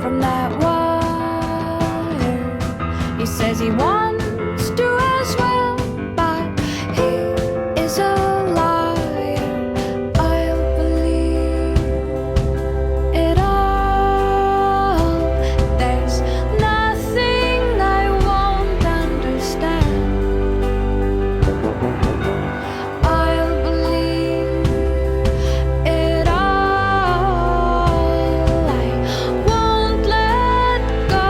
from that wire. He says he wants to as well, but he is a liar. I'll believe it all. There's nothing I won't understand. I'll believe it all. I won't let go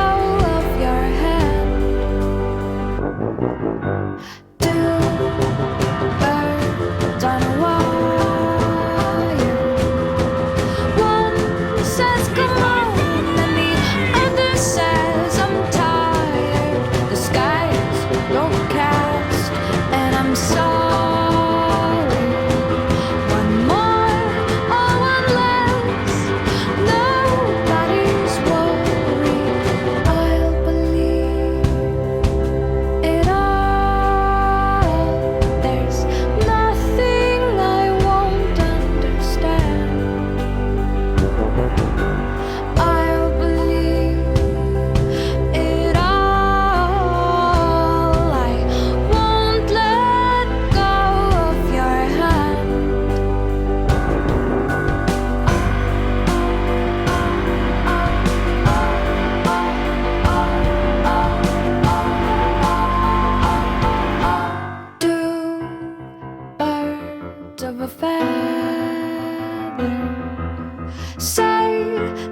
of your hand. Two birds on a wire. One says come on, and the other says I'm tired. The sky's overcast, and I'm sorry. One more or one less, nobody's worried. I'll believe it all. There's nothing I won't understand. I'll believe it all. I won't let go of your hand. Two birds of a feather say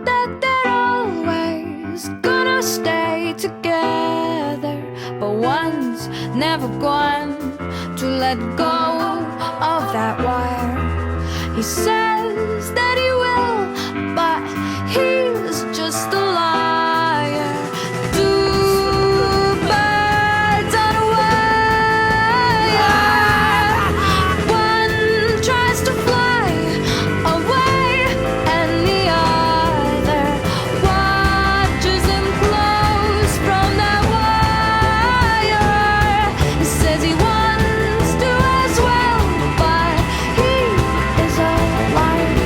that they're always gonna stay together, but one's never going to let go of that wire. He says that he will, but he's just a liar. Two birds on a wire. One tries to fly away, and the other watches him close from that wire. He says he wants to as well, but he is a liar.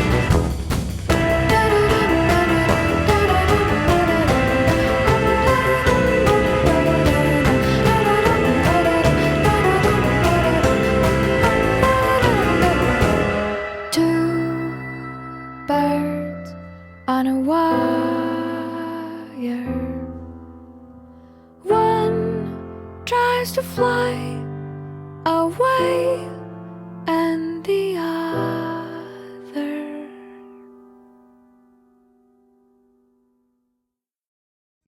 Two birds on a wire. One tries to fly away,